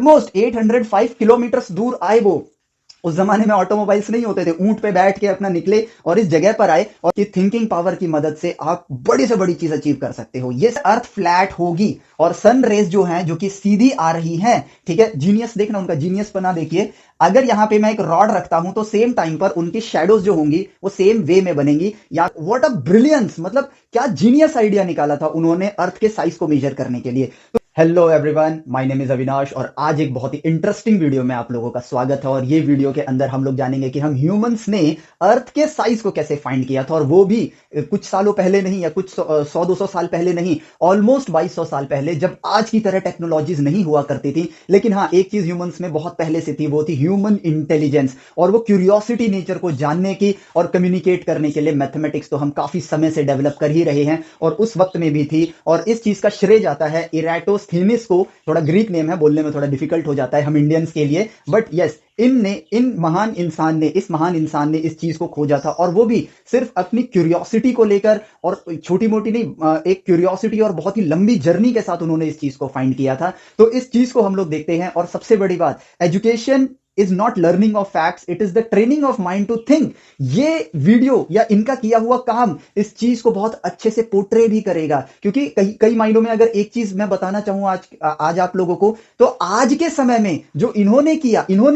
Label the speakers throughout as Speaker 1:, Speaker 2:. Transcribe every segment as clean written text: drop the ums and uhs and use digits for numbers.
Speaker 1: Almost 805 kilometre दूर आए वो। उस जमाने में ऑटोमोबाइल्स नहीं होते थे, ऊंट पे बैठ के अपना निकले और इस जगह पर आए, और की थिंकिंग पावर की मदद से आप बड़ी से बड़ी चीज अचीव कर सकते हो। ये अर्थ फ्लैट होगी और सन रेज जो है जो कि सीधी आ रही है, ठीक है। जीनियस देखना, उनका जीनियस बना देखिए। अगर यहां पे मैं एक रॉड रखता हूं तो सेम टाइम पर उनकी शेडोज जो होंगी वो सेम वे में बनेंगी। या व्हाट अ ब्रिलियंस, मतलब क्या जीनियस आइडिया निकाला था उन्होंने अर्थ के साइज को मेजर करने के लिए। Hello everyone, my name is Avinash और आज एक बहुत ही इंटरेस्टिंग वीडियो में आप लोगों का स्वागत है। और ये वीडियो के अंदर हम लोग जानेंगे कि हम ह्यूमंस ने अर्थ के साइज को कैसे फाइंड किया था, और वो भी कुछ सालों पहले नहीं, या कुछ 100-200 साल पहले नहीं, ऑलमोस्ट 2200 साल पहले, जब आज की तरह टेक्नोलॉजीज नहीं हुआ करती थी। लेकिन हाँ, एक चीज ह्यूमंस में बहुत पहले से थी, वो थी ह्यूमन इंटेलिजेंस, और वो क्यूरियोसिटी नेचर को जानने की और कम्युनिकेट करने के लिए मैथमेटिक्स तो हम काफी समय से डेवलप कर ही रहे हैं, और उस वक्त में भी थी। और इस चीज का श्रेय जाता है इराटोस्थेनिस को। थोड़ा ग्रीक नेम है, बोलने में थोड़ा डिफिकल्ट हो जाता है हम इंडियंस के लिए, बट यस, इस महान इंसान ने इस चीज को खोजा था, और वो भी सिर्फ अपनी क्यूरियोसिटी को लेकर, और छोटी मोटी नहीं, एक क्यूरियोसिटी और बहुत ही लंबी जर्नी के साथ उन्होंने इस चीज को फाइंड किया था। तो इस चीज को हम लोग देखते हैं। और सबसे बड़ी बात, education is not learning of facts, it is the training of mind to think. ये वीडियो या इनका किया हुआ काम इस चीज को बहुत अच्छे से पोर्ट्रे भी करेगा, क्योंकि कई कई मायनों में अगर एक चीज मैं बताना चाहूं आज आप लोगों को, तो आज के समय में जो इन्होंने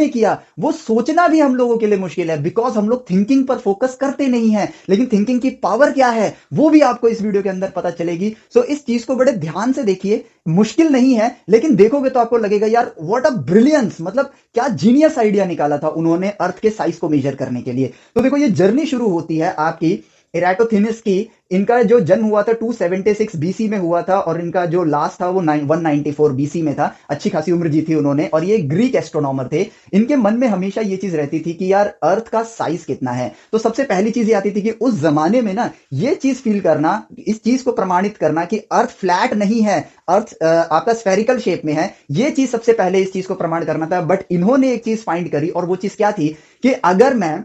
Speaker 1: किया वो सोचना भी हम लोगों के लिए मुश्किल है, बिकॉज हम लोग थिंकिंग पर फोकस करते नहीं है। लेकिन थिंकिंग की पावर क्या है वो भी आपको इस वीडियो के अंदर पता चलेगी। सो इस चीज को बड़े ध्यान से देखिए। मुश्किल नहीं है, लेकिन देखोगे तो आपको लगेगा यार व्हाट अ ब्रिलियंस, मतलब क्या जीनियस आइडिया निकाला था उन्होंने अर्थ के साइज को मेजर करने के लिए। तो देखो, ये जर्नी शुरू होती है आपकी इराटोथिनिस की। इनका जो जन्म हुआ था 276 बीसी में हुआ था, और इनका जो लास्ट था वो 194 बीसी में था। अच्छी खासी उम्र जी थी उन्होंने, और ये ग्रीक एस्ट्रोनॉमर थे। इनके मन में हमेशा ये चीज रहती थी कि यार अर्थ का साइज कितना है। तो सबसे पहली चीज ये आती थी कि उस जमाने में ना ये चीज फील करना, इस चीज को प्रमाणित करना कि अर्थ फ्लैट नहीं है, अर्थ आपका स्फेरिकल शेप में है। ये चीज सबसे पहले इस चीज को प्रमाणित करना था। बट इन्होंने एक चीज फाइंड करी, और वो चीज क्या थी कि अगर मैं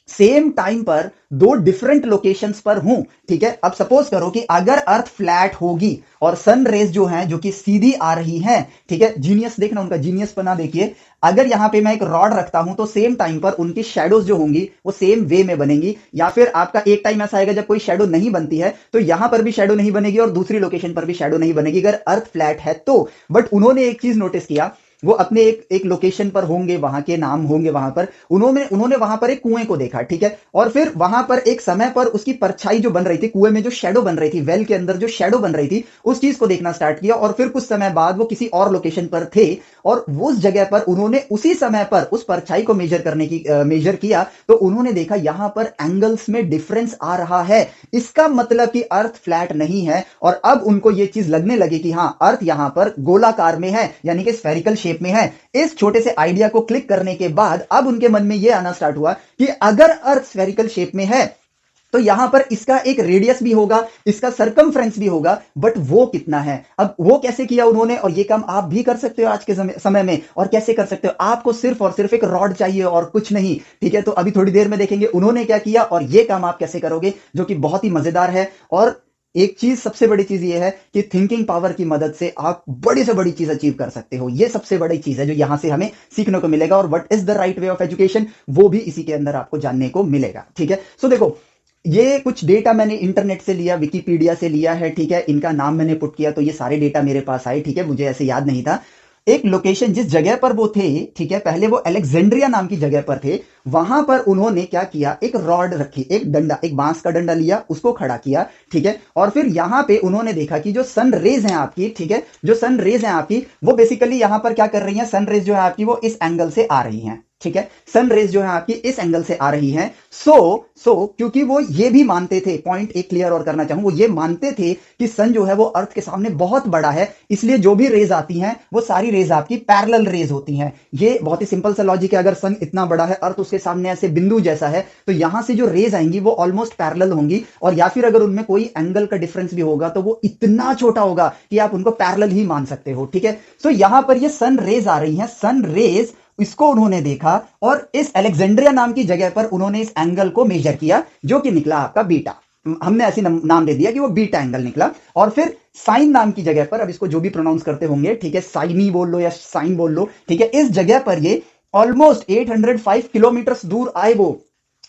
Speaker 1: सेम टाइम पर दो डिफरेंट लोकेशंस पर हूं, ठीक है। अब सपोज करो कि अगर अर्थ फ्लैट होगी और सन रेज जो हैं जो कि सीधी आ रही हैं, ठीक है। जीनियस देखना, उनका जीनियस बना देखिए। अगर यहां पे मैं एक रॉड रखता हूं तो सेम टाइम पर उनकी शेडोज जो होंगी वो सेम वे में बनेंगी। या फिर आपका एक टाइम ऐसा आएगा जब कोई शेडो नहीं बनती है, तो यहां पर भी शेडो नहीं बनेगी और दूसरी लोकेशन पर भी शेडो नहीं बनेगी, अगर अर्थ फ्लैट है तो। बट उन्होंने एक चीज नोटिस किया, वो अपने एक लोकेशन पर होंगे, वहां के नाम होंगे, वहां पर उन्होंने वहां पर एक कुएं को देखा, ठीक है। और फिर वहां पर एक समय पर उसकी परछाई जो बन रही थी, कुएं में जो शेडो बन रही थी, वेल के अंदर जो शेडो बन रही थी, उस चीज को देखना स्टार्ट किया। और फिर कुछ समय बाद वो किसी और लोकेशन पर थे, और उस जगह पर उन्होंने उसी समय पर उस परछाई को मेजर किया, तो उन्होंने देखा यहां पर एंगल्स में डिफरेंस आ रहा है। इसका मतलब कि अर्थ फ्लैट नहीं है। और अब उनको यह चीज लगने लगी कि हां, अर्थ यहां पर गोलाकार में है, यानी कि स्फेरिकल शेप में है। इस छोटे से आइडिया को क्लिक करने के बाद अब उनके मन में यह आना स्टार्ट हुआ कि अगर अर्थ स्फेरिकल शेप में है तो यहां पर इसका एक रेडियस भी होगा, इसका सरकमफ्रेंस भी होगा, बट वो कितना है। अब वो कैसे किया उन्होंने, और ये काम आप भी कर सकते हो आज के समय में। और कैसे कर सकते हो, आपको सिर्फ और सिर्फ एक रॉड चाहिए और कुछ नहीं, ठीक है। तो अभी थोड़ी देर में देखेंगे उन्होंने क्या किया और ये काम आप कैसे करोगे, जो कि बहुत ही मजेदार है। और एक चीज, सबसे बड़ी चीज ये है कि थिंकिंग पावर की मदद से आप बड़ी से बड़ी चीज अचीव कर सकते हो। ये सबसे बड़ी चीज है जो यहां से हमें सीखने को मिलेगा। और what is the right way of education, वो भी इसी के अंदर आपको जानने को मिलेगा, ठीक है। सो देखो, ये कुछ डेटा मैंने इंटरनेट से लिया, विकिपीडिया से लिया है, ठीक है। इनका नाम मैंने पुट किया तो ये सारे डेटा मेरे पास आए, ठीक है। मुझे ऐसे याद नहीं था। एक लोकेशन जिस जगह पर वो थे, ठीक है, पहले वो अलेक्जेंड्रिया नाम की जगह पर थे। वहां पर उन्होंने क्या किया, एक रॉड रखी, एक डंडा, एक बांस का डंडा लिया, उसको खड़ा किया, ठीक है। और फिर यहां पे उन्होंने देखा कि जो सन रेज हैं आपकी, ठीक है, जो सन रेज हैं आपकी, वो बेसिकली यहां पर क्या कर रही हैं, सन रेज जो है आपकी वो इस एंगल से आ रही हैं, ठीक है। सन रेज जो है आपकी इस एंगल से आ रही हैं। क्योंकि वो ये भी मानते थे, पॉइंट एक क्लियर और करना चाहूं, वो ये मानते थे कि सन जो है वो अर्थ के सामने बहुत बड़ा है, इसलिए जो भी रेज आती हैं वो सारी रेज आपकी पैरेलल रेज होती हैं। ये बहुत ही सिंपल सा लॉजिक है। अगर सन इतना बड़ा है, अर्थ उसके सामने ऐसे बिंदु जैसा है, तो यहां से जो रेज आएंगी वो ऑलमोस्ट पैरेलल होंगी। और या फिर अगर उनमें कोई एंगल का डिफरेंस भी होगा तो वो इतना छोटा होगा कि आप उनको पैरेलल ही मान सकते हो, ठीक है। सो यहां पर ये सन रेज आ रही हैं, सन रेज, इसको उन्होंने देखा, और इस अलेक्जेंड्रिया नाम की जगह पर उन्होंने इस एंगल को मेजर किया, जो कि निकला आपका बीटा। हमने ऐसी नाम दे दिया कि वो बीटा एंगल निकला। और फिर साइन नाम की जगह पर, अब इसको जो भी प्रोनाउंस करते होंगे, ठीक है, साइनी बोल लो या साइन बोल लो, ठीक है, इस जगह पर ये ऑलमोस्ट 805 किलोमीटर दूर आए वो।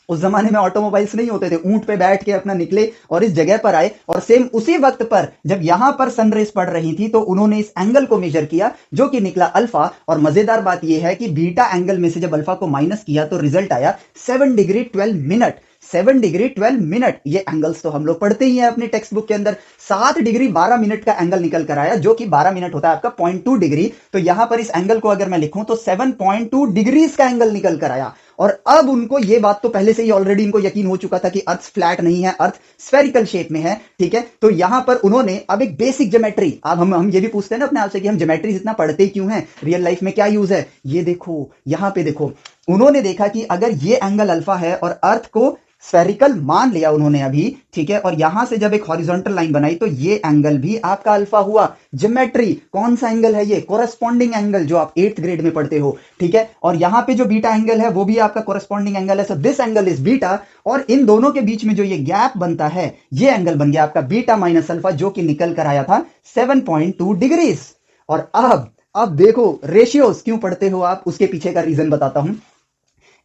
Speaker 1: उस जमाने में ऑटोमोबाइल्स नहीं होते थे, ऊंट पे बैठ के अपना निकले और इस जगह पर आए, और सेम उसी वक्त पर जब यहां पर सनरेज पड़ रही थी तो उन्होंने इस एंगल को मेजर किया जो कि निकला अल्फा। और मजेदार बात यह है कि बीटा एंगल में से जब अल्फा को माइनस किया तो रिजल्ट आया 7 डिग्री 12 मिनट। 7 डिग्री 12 मिनट, ये एंगल्स तो हम लोग पढ़ते ही हैं अपने टेक्स्ट बुक के अंदर। 7 डिग्री 12 मिनट का एंगल निकल कर आया, जो कि 12 मिनट होता है आपका 0.2 डिग्री। तो यहां पर इस एंगल को अगर मैं लिखूं तो 7.2 डिग्रीज का एंगल निकल कर आया। और अब उनको ये बात तो पहले से ही ऑलरेडी इनको यकीन हो चुका था कि अर्थ फ्लैट नहीं है, अर्थ स्फेरिकल शेप में है, ठीक है। तो यहां पर उन्होंने अब एक बेसिक ज्योमेट्री, अब हम ये भी पूछते हैं ना अपने आप से कि हम ज्योमेट्री इतना पढ़ते क्यों हैं, रियल लाइफ में क्या यूज है। ये देखो, यहां पे देखो, उन्होंने देखा कि अगर ये एंगल अल्फा है और अर्थ को स्फेरिकल मान लिया उन्होंने अभी, ठीक है, और यहां से जब एक हॉरिजॉन्टल लाइन बनाई तो ये एंगल भी आपका अल्फा हुआ। ज्योमेट्री, कौन सा एंगल है ये, कोरेस्पॉन्डिंग एंगल, जो आप 8th ग्रेड में पढ़ते हो, ठीक है। और यहां पे जो बीटा एंगल है वो भी आपका कोरेस्पॉन्डिंग एंगल है, so this angle is beta. और इन दोनों के बीच में जो ये गैप बनता है, ये एंगल बन गया आपका बीटा माइनस अल्फा, जो कि निकल कर आया था 7.2 डिग्रीज। और अब देखो रेशियोज क्यों पढ़ते हो आप, उसके पीछे का रीजन बताता हूं।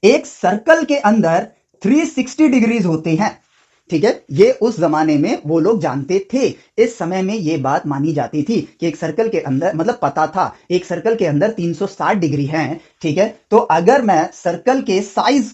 Speaker 1: एक सर्कल के अंदर 360 डिग्रीज होते हैं, ठीक है, ये उस जमाने में वो लोग जानते थे। इस समय में ये बात मानी जाती थी कि एक सर्कल के अंदर, मतलब पता था एक सर्कल के अंदर 360 डिग्री है, ठीक है। तो अगर मैं सर्कल के साइज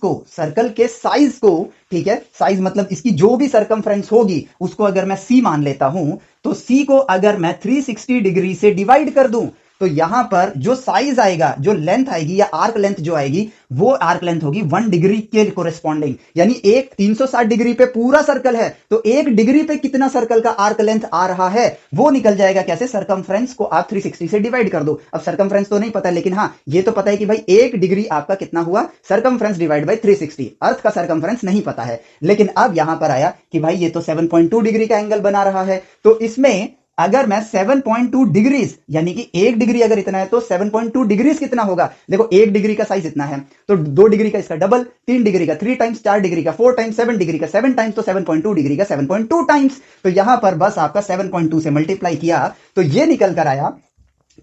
Speaker 1: को, ठीक है, साइज मतलब इसकी जो भी सरकमफ्रेंस होगी उसको अगर मैं सी मान लेता हूं, तो सी को अगर मैं 360 डिग्री से डिवाइड कर दूं तो यहां पर जो साइज आएगा, जो लेंथ आएगी या आर्क लेंथ जो आएगी, वो आर्क लेंथ होगी 1 डिग्री के कोरेस्पॉन्डिंग। यानी एक 360 डिग्री पे पूरा सर्कल है तो 1 डिग्री पे कितना सर्कल का आर्क लेंथ आ रहा है वो निकल जाएगा कैसे, सरकमफ्रेंस को आप 360 से डिवाइड कर दो। अब सरकमफ्रेंस तो नहीं पता, लेकिन हां ये तो पता है कि भाई 1 डिग्री आपका कितना हुआ, सरकमफ्रेंस डिवाइड बाय 360। अर्थ का सरकमफ्रेंस नहीं पता है, लेकिन अब यहां पर आया कि भाई ये तो 7.2 डिग्री का एंगल बना रहा है। तो इसमें अगर मैं 7.2 डिग्रीज, यानी कि 1 डिग्री अगर इतना है तो 7.2 डिग्रीज कितना होगा, देखो 1 डिग्री का साइज इतना है तो 2 डिग्री का इसका डबल, 3 डिग्री का 3 टाइम्स, 4 डिग्री का 4 टाइम्स, 7 डिग्री का 7 टाइम्स, तो 7.2 डिग्री का 7.2 टाइम्स। तो यहां पर बस आपका 7.2 से मल्टीप्लाई किया तो ये निकल कर आया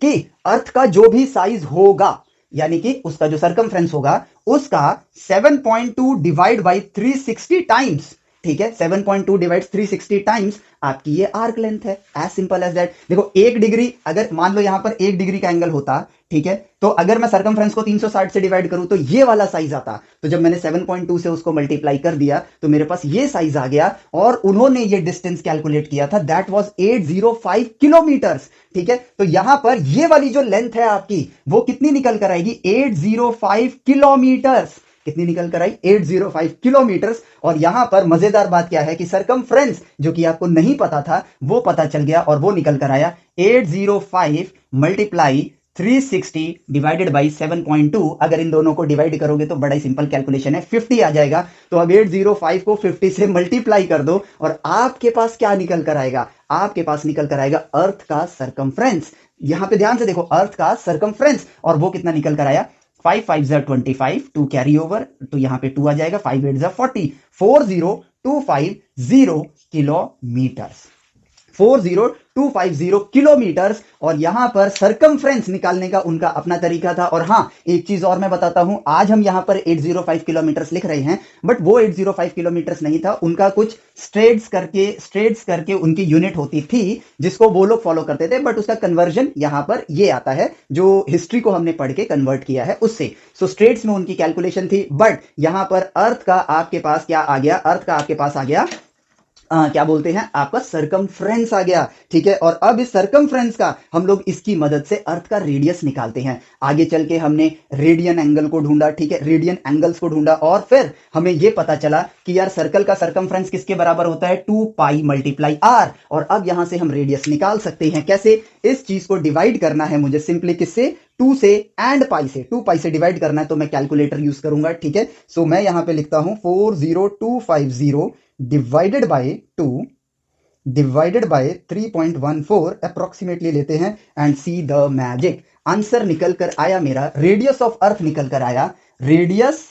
Speaker 1: कि अर्थ का जो भी साइज होगा, यानी कि उसका जो सरकमफ्रेंस होगा उसका 7.2 डिवाइड बाई 360 टाइम्स, ठीक है, 7.2 डिवाइड 360 टाइम्स आपकी ये आर्क लेंथ है। As simple as that. देखो 1 डिग्री, अगर मान लो यहां पर 1 डिग्री का एंगल होता, ठीक है, तो अगर मैं सरकमफ्रेंस को 360 से डिवाइड करूं तो ये वाला साइज आता। तो जब मैंने 7.2 से उसको मल्टीप्लाई कर दिया तो मेरे पास ये साइज आ गया, और उन्होंने ये डिस्टेंस कैलकुलेट किया था, दैट वाज 805 किलोमीटर्स, ठीक है। तो यहां पर ये वाली जो लेंथ है आपकी वो कितनी निकल कर आएगी, 805 किलोमीटर्स। कितनी निकल कर आई, 805 किलोमीटर। और यहां पर मजेदार बात क्या है कि सरकमफ्रेंस जो कि आपको नहीं पता था वो पता चल गया, और वो निकल कर आया 805 मल्टीप्लाई 360 डिवाइडेड बाई 7.2। अगर इन दोनों को डिवाइड करोगे तो बड़ा ही सिंपल कैलकुलेशन है, 50 आ जाएगा। तो अब 805 को 50 से मल्टीप्लाई कर दो और आपके पास क्या निकल कर आएगा, आपके पास निकल कर आएगा अर्थ का सरकमफ्रेंस। यहां पे ध्यान से देखो, अर्थ का सरकमफ्रेंस, और वो कितना निकल कर आया, 5 5 25, 2 कैरी ओवर, तो यहां पे 2 आ जाएगा, 5 8 40, 40250 किलोमीटर, 40250 किलोमीटर। और यहां पर सरकमफ्रेंस निकालने का उनका अपना तरीका था। और हां, एक चीज और मैं बताता हूं, आज हम यहां पर 805 किलोमीटर लिख रहे हैं, बट वो 805 किलोमीटर नहीं था, उनका कुछ स्ट्रेट्स करके उनकी यूनिट होती थी जिसको वो लोग फॉलो करते थे, बट उसका कन्वर्जन यहां पर ये आता है जो हिस्ट्री को हमने पढ़ के कन्वर्ट किया है उससे। सो स्ट्रेट्स में उनकी कैलकुलेशन थी, बट यहां पर अर्थ का आपके पास क्या आ गया, अर्थ का आपके पास आ गया क्या बोलते हैं, आपका सरकमफ्रेंस आ गया, ठीक है। और अब इस सरकमफ्रेंस का हम लोग इसकी मदद से अर्थ का रेडियस निकालते हैं। आगे चल के हमने रेडियन एंगल को ढूंढा, ठीक है, रेडियन एंगल्स को ढूंढा, और फिर हमें यह पता चला कि यार सर्कल का सरकमफ्रेंस किसके बराबर होता है, 2 पाई मल्टीप्लाई आर। और अब यहां से हम रेडियस निकाल सकते हैं, कैसे, इस चीज को डिवाइड करना है मुझे सिंपली किससे, 2 से एंड पाई से, 2 पाई से डिवाइड करना है, तो मैं कैलकुलेटर यूज करूंगा, ठीक है। सो मैं यहां पे लिखता हूं 40250 divided by 2 divided by 3.14 approximately लेते हैं, and see the magic, answer निकल कर आया मेरा, रेडियस ऑफ अर्थ निकल कर आया, रेडियस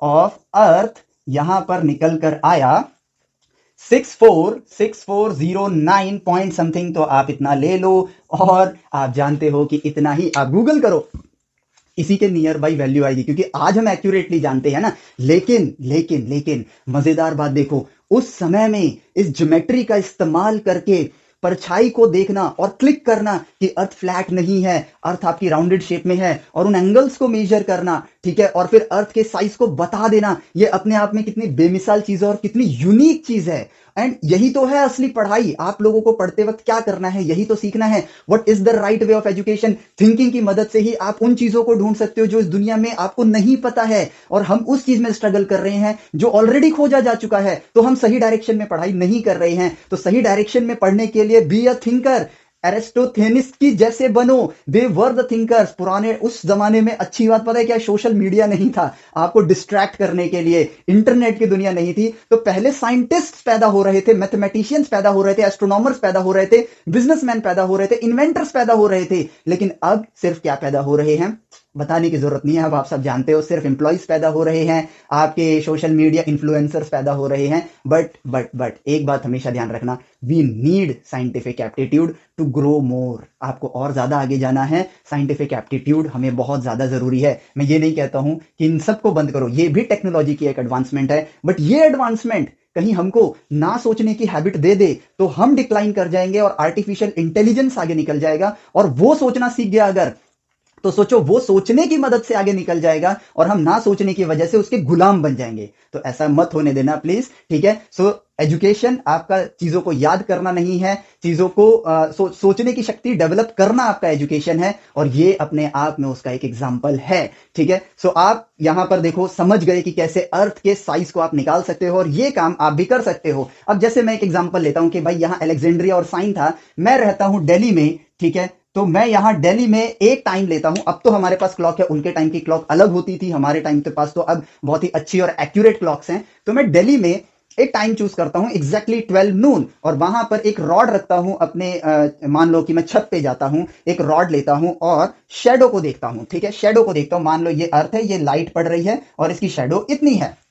Speaker 1: ऑफ अर्थ यहां पर निकल कर आया 6409 पॉइंट समथिंग, तो आप इतना ले लो और आप जानते हो कि इतना ही आप गूगल करो, इसी के नियर बाई वैल्यू आएगी, क्योंकि आज हम एक्यूरेटली जानते हैं ना। लेकिन लेकिन लेकिन मजेदार बात देखो, उस समय में इस ज्योमेट्री का इस्तेमाल करके परछाई को देखना और क्लिक करना कि अर्थ फ्लैट नहीं है, अर्थ आपकी राउंडेड शेप में है, और उन एंगल्स को मेजर करना, ठीक है, और फिर अर्थ के साइज को बता देना, ये अपने आप में कितनी बेमिसाल चीज है और कितनी यूनिक चीज है। एंड यही तो है असली पढ़ाई। आप लोगों को पढ़ते वक्त क्या करना है, यही तो सीखना है। What is the right way of education. Thinking की मदद से ही आप उन चीजों को ढूंढ सकते हो जो इस दुनिया में आपको नहीं पता है, और हम उस चीज में स्ट्रगल कर रहे हैं जो ऑलरेडी खोजा जा चुका है। तो हम सही डायरेक्शन में पढ़ाई नहीं कर रहे हैं। तो सही डायरेक्शन में पढ़ने के लिए बी अ थिंकर, एरिस्टोथेनिस की जैसे बनो। दे वर द थिंकर्स। पुराने उस जमाने में अच्छी बात पता है क्या, सोशल मीडिया नहीं था आपको डिस्ट्रैक्ट करने के लिए, इंटरनेट की दुनिया नहीं थी, तो पहले साइंटिस्ट पैदा हो रहे थे, मैथमेटिशियंस पैदा हो रहे थे, एस्ट्रोनॉमर्स पैदा हो रहे थे, बिजनेसमैन पैदा हो रहे थे, इन्वेंटर्स पैदा हो रहे थे। लेकिन अब सिर्फ क्या पैदा हो रहे हैं, बताने की जरूरत नहीं है, अब आप सब जानते हो, सिर्फ एम्प्लॉइज पैदा हो रहे हैं, आपके सोशल मीडिया इन्फ्लुएंसर्स पैदा हो रहे हैं। बट एक बात हमेशा ध्यान रखना, we need scientific aptitude to grow more. आपको और ज्यादा आगे जाना है, साइंटिफिक एप्टीट्यूड हमें बहुत ज्यादा जरूरी है। मैं ये नहीं कहता हूं कि इन सबको बंद करो, ये भी टेक्नोलॉजी की एक एडवांसमेंट है, बट ये एडवांसमेंट कहीं हमको ना सोचने की हैबिट दे दे तो हम डिक्लाइन कर जाएंगे और आर्टिफिशियल इंटेलिजेंस आगे निकल जाएगा। और वो सोचना सीख गया अगर, तो सोचो वो सोचने की मदद से आगे निकल जाएगा और हम ना सोचने की वजह से उसके गुलाम बन जाएंगे। तो ऐसा मत होने देना प्लीज, ठीक है। सो एजुकेशन आपका चीजों को याद करना नहीं है, चीजों को सोचने की शक्ति डेवलप करना आपका एजुकेशन है, और ये अपने आप में उसका एक एग्जाम्पल है, ठीक है। सो आप यहां पर देखो, समझ गए कि कैसे अर्थ के साइज को आप निकाल सकते हो, और ये काम आप भी कर सकते हो। अब जैसे मैं एक एग्जाम्पल लेता हूं कि भाई यहां अलेक्जेंड्रिया और साइन था, मैं रहता हूं दिल्ली में, ठीक है, तो मैं यहां दिल्ली में एक टाइम लेता हूं। अब तो हमारे पास क्लॉक है, उनके टाइम की क्लॉक अलग होती थी, हमारे टाइम के पास तो अब बहुत ही अच्छी और एक्यूरेट क्लॉक्स हैं। तो मैं दिल्ली में एक टाइम चूज करता हूं एग्जैक्टली 12 नून, और वहां पर एक रॉड रखता हूं अपने, मान लो कि मैं छत पे जाता हूं, एक रॉड लेता हूं और शेडो को देखता हूं, ठीक है, शेडो को देखता हूं। मान लो ये अर्थ है, ये लाइट पड़ रही है और इसकी शेडो इतनी है।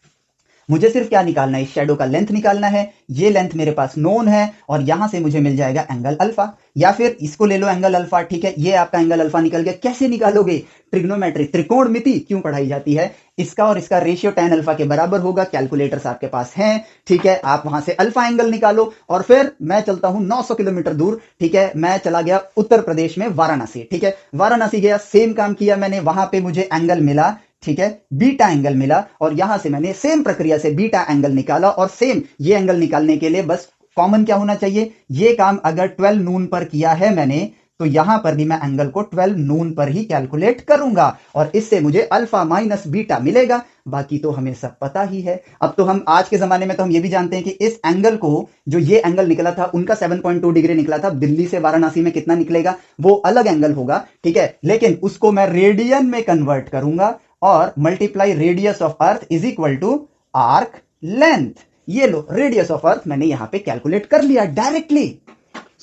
Speaker 1: मुझे सिर्फ क्या निकालना है, इस शेडो का लेंथ निकालना है। ये लेंथ मेरे पास नोन है, और यहां से मुझे मिल जाएगा एंगल अल्फा, या फिर इसको ले लो एंगल अल्फा, ठीक है। ये आपका एंगल अल्फा निकल गया। कैसे निकालोगे, ट्रिग्नोमेट्री, त्रिकोणमिति क्यों पढ़ाई जाती है, इसका और इसका रेशियो tan अल्फा के बराबर होगा। कैलकुलेटर्स आपके पास हैं, ठीक है, आप वहां से अल्फा एंगल निकालो। और फिर मैं चलता हूं 900 किलोमीटर दूर, ठीक है, मैं चला गया उत्तर प्रदेश में वाराणसी, ठीक है, वाराणसी गया, सेम काम किया मैंने, वहां पे मुझे एंगल मिला, ठीक है, बीटा एंगल मिला, और यहां से मैंने सेम प्रक्रिया से बीटा एंगल निकाला। और सेम ये एंगल निकालने के लिए बस कॉमन क्या होना चाहिए, ये काम अगर 12 नून पर किया है मैंने, तो यहां पर भी मैं एंगल को 12 नून पर ही कैलकुलेट करूंगा, और इससे मुझे अल्फा माइनस बीटा मिलेगा। बाकी तो हमें सब पता ही है। अब तो हम आज के जमाने में तो हम ये भी जानते हैं कि इस एंगल को, जो ये एंगल निकला था उनका 7.2 डिग्री निकला था, दिल्ली से वाराणसी में कितना निकलेगा वो अलग एंगल होगा, ठीक है, लेकिन उसको मैं रेडियन में कन्वर्ट करूंगा, और multiply radius of earth is equal to arc length. ये लो, रेडियस ऑफ अर्थ मैंने यहां पे कैलकुलेट कर लिया डायरेक्टली।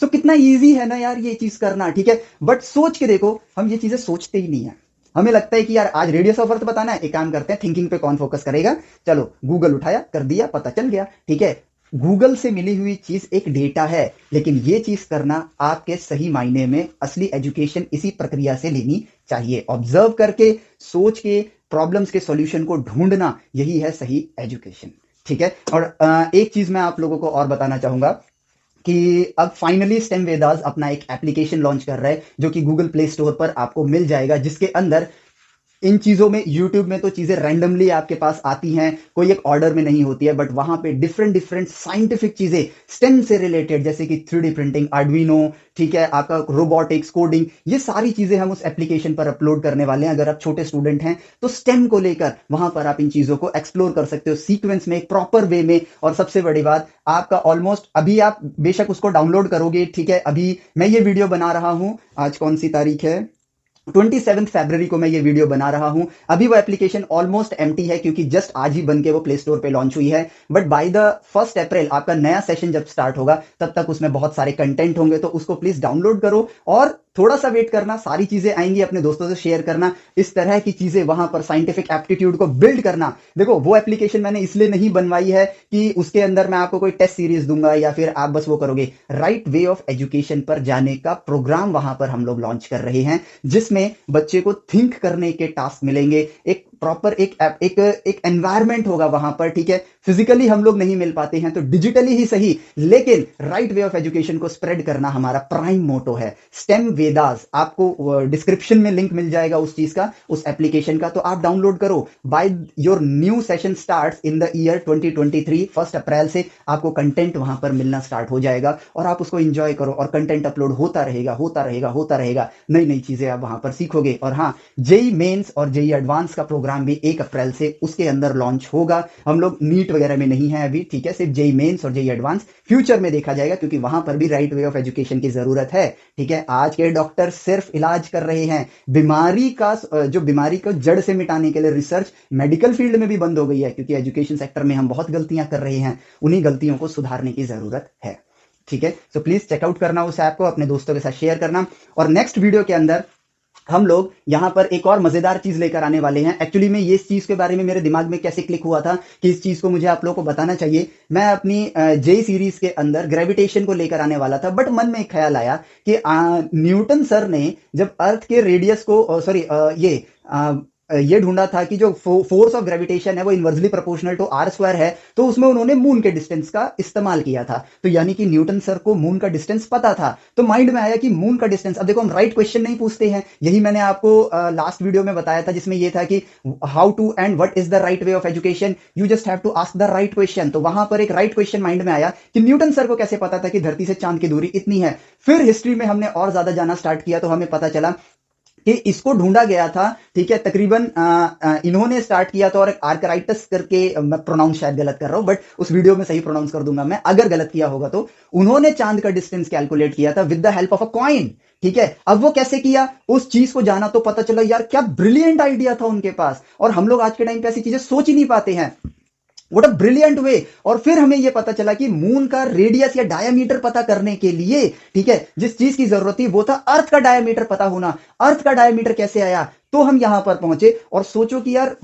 Speaker 1: सो कितना इजी है ना यार ये चीज करना, ठीक है। बट सोच के देखो, हम ये चीजें सोचते ही नहीं है। हमें लगता है कि यार आज रेडियस ऑफ अर्थ बताना है, एक काम करते हैं, थिंकिंग पे कौन फोकस करेगा, चलो गूगल उठाया, कर दिया, पता चल गया, ठीक है। गूगल से मिली हुई चीज एक डेटा है, लेकिन ये चीज करना आपके सही मायने में असली एजुकेशन इसी प्रक्रिया से लेनी चाहिए। ऑब्जर्व करके, सोच के, प्रॉब्लम्स के सॉल्यूशन को ढूंढना, यही है सही एजुकेशन, ठीक है। और एक चीज मैं आप लोगों को और बताना चाहूंगा कि अब फाइनली स्टेम वेदास अपना एक एप्लीकेशन लॉन्च कर रहा है, जो कि गूगल प्ले स्टोर पर आपको मिल जाएगा, जिसके अंदर इन चीजों में, यूट्यूब में तो चीजें रैंडमली आपके पास आती हैं, कोई एक ऑर्डर में नहीं होती है, बट वहां पे डिफरेंट डिफरेंट साइंटिफिक चीजें स्टेम से रिलेटेड, जैसे कि 3D प्रिंटिंग, आर्डुइनो, ठीक है, आपका रोबोटिक्स, कोडिंग, ये सारी चीजें हम उस एप्लीकेशन पर अपलोड करने वाले हैं। अगर आप छोटे स्टूडेंट हैं तो स्टेम को लेकर वहां पर आप इन चीजों को एक्सप्लोर कर सकते हो सीक्वेंस में, एक प्रॉपर वे में। और सबसे बड़ी बात, आपका ऑलमोस्ट, अभी आप बेशक उसको डाउनलोड करोगे, ठीक है, अभी मैं ये वीडियो बना रहा हूं, आज कौन सी तारीख है, 27 फरवरी को मैं ये वीडियो बना रहा हूं। अभी वो एप्लीकेशन ऑलमोस्ट एम्प्टी है, क्योंकि जस्ट आज ही बन के वो प्ले स्टोर पे लॉन्च हुई है। बट बाय द 1 अप्रैल आपका नया सेशन जब स्टार्ट होगा, तब तक उसमें बहुत सारे कंटेंट होंगे, तो उसको प्लीज डाउनलोड करो और थोड़ा सा वेट करना, सारी चीजें आएंगी, अपने दोस्तों से शेयर करना, इस तरह की चीजें वहां पर साइंटिफिक एप्टीट्यूड को बिल्ड करना। देखो वो एप्लीकेशन मैंने इसलिए नहीं बनवाई है कि उसके अंदर मैं आपको कोई टेस्ट सीरीज दूंगा या फिर आप बस वो करोगे। राइट वे ऑफ एजुकेशन पर जाने का प्रोग्राम वहां पर हम लोग लॉन्च कर रहे हैं, जिसमें बच्चे को थिंक करने के टास्क मिलेंगे, एक प्रॉपर एक एनवायरमेंट होगा वहां पर, ठीक है। फिजिकली हम लोग नहीं मिल पाते हैं तो डिजिटली ही सही, लेकिन राइट वे ऑफ एजुकेशन को स्प्रेड करना हमारा प्राइम मोटो है। स्टेम वेदास, आपको डिस्क्रिप्शन में लिंक मिल जाएगा उस चीज का, उस एप्लीकेशन का, तो आप डाउनलोड करो। By your new session starts in the year 2023, 1 अप्रैल से आपको कंटेंट वहां पर मिलना स्टार्ट हो जाएगा और आप उसको एंजॉय करो और कंटेंट अपलोड होता रहेगा होता रहेगा होता रहेगा, नई नई चीजें आप वहां पर सीखोगे। और हाँ, जेई मेंस और जेई एडवांस का प्रोग्राम भी 1 अप्रैल से उसके अंदर लॉन्च होगा। हम लोग नीट वगैरह में नहीं है अभी, ठीक है, सिर्फ जेई मेंस और जेई एडवांस फ्यूचर में देखा जाएगा, क्योंकि वहां पर भी राइट वे ऑफ एजुकेशन की जरूरत है, ठीक है। आज के डॉक्टर सिर्फ इलाज कर रहे हैं, बीमारी का जो बीमारी को जड़ से मिटाने के लिए रिसर्च मेडिकल फील्ड में भी बंद हो गई है, क्योंकि एजुकेशन सेक्टर में हम बहुत गलतियां कर रहे हैं, उन्हीं गलतियों को सुधारने की जरूरत है, ठीक है। सो प्लीज चेकआउट करना उस ऐप को, अपने दोस्तों के साथ शेयर करना। और नेक्स्ट वीडियो के अंदर हम लोग यहां पर एक और मजेदार चीज लेकर आने वाले हैं। एक्चुअली में ये इस चीज के बारे में मेरे दिमाग में कैसे क्लिक हुआ था कि इस चीज को मुझे आप लोगों को बताना चाहिए। मैं अपनी जे सीरीज के अंदर ग्रेविटेशन को लेकर आने वाला था, बट मन में एक ख्याल आया कि न्यूटन सर ने जब अर्थ के रेडियस को ये ढूंढा था कि जो फोर्स ऑफ ग्रेविटेशन है वो inversely proportional to R square है, तो उसमें उन्होंने मून के डिस्टेंस का इस्तेमाल किया था। तो यानी कि न्यूटन सर को मून का डिस्टेंस पता था। तो माइंड में आया कि मून का डिस्टेंस, अब देखो हम राइट क्वेश्चन नहीं पूछते हैं, यही मैंने आपको लास्ट वीडियो में बताया था, जिसमें ये था कि how to and what is the right way of education, you just have to ask the right question. तो वहां पर एक राइट क्वेश्चन माइंड में आया कि न्यूटन सर को कैसे पता था कि धरती से चांद की दूरी इतनी है। फिर हिस्ट्री में हमने और ज्यादा जाना स्टार्ट किया तो हमें पता चला कि इसको ढूंढा गया था, ठीक है, तकरीबन इन्होंने स्टार्ट किया था, और एक आर्कराइटस करके, मैं प्रोनाउंस शायद गलत कर रहा हूं बट उस वीडियो में सही प्रोनाउंस कर दूंगा मैं अगर गलत किया होगा तो, उन्होंने चांद का डिस्टेंस कैलकुलेट किया था with the help of a coin, ठीक है। अब वो कैसे किया, उस चीज को जाना तो पता चला यार क्या ब्रिलियंट आइडिया था उनके पास, और हम लोग आज के टाइम पे ऐसी चीजें सोच ही नहीं पाते हैं। व्हाट अ ब्रिलियंट वे। और फिर हमें यह पता चला कि मून का रेडियस या डायमीटर पता करने के लिए, ठीक है, जिस चीज की जरूरत थी वो था अर्थ का डायमीटर पता होना। अर्थ का डायमीटर कैसे आया, तो हम यहां पर पहुंचे। और सोचो कि यार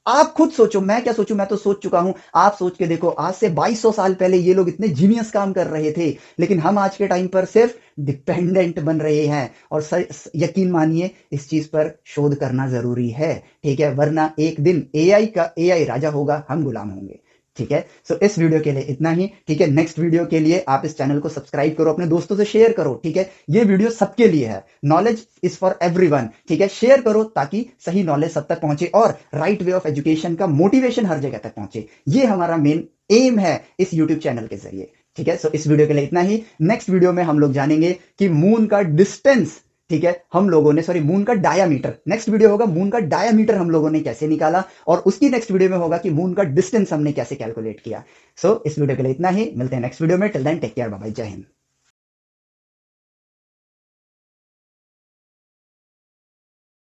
Speaker 1: आप खुद सोचो, मैं क्या सोचूं, मैं तो सोच चुका हूं, आप सोच के देखो, आज से 2200 साल पहले ये लोग इतने जीनियस काम कर रहे थे, लेकिन हम आज के टाइम पर सिर्फ डिपेंडेंट बन रहे हैं। और यकीन मानिए इस चीज पर शोध करना जरूरी है, ठीक है, वरना एक दिन एआई राजा होगा, हम गुलाम होंगे, ठीक है। सो इस वीडियो के लिए इतना ही, ठीक है। नेक्स्ट वीडियो के लिए आप इस चैनल को सब्सक्राइब करो, अपने दोस्तों से शेयर करो, ठीक है। ये वीडियो सबके लिए है, नॉलेज इज फॉर एवरीवन, ठीक है। शेयर करो ताकि सही नॉलेज सब तक पहुंचे और राइट वे ऑफ एजुकेशन का मोटिवेशन हर जगह तक पहुंचे। ये हमारा मेन एम है इस यूट्यूब चैनल के जरिए, ठीक है। सो इस वीडियो के लिए इतना ही। नेक्स्ट वीडियो में हम लोग जानेंगे कि मून का डिस्टेंस, ठीक है, हम लोगों ने मून का डायामीटर, नेक्स्ट वीडियो होगा मून का डायामीटर हम लोगों ने कैसे निकाला, और उसकी नेक्स्ट वीडियो में होगा कि मून का डिस्टेंस हमने कैसे कैलकुलेट किया। सो इस वीडियो के लिए इतना ही, मिलते हैं नेक्स्ट वीडियो में। Till then take care, bye bye, जय हिंद।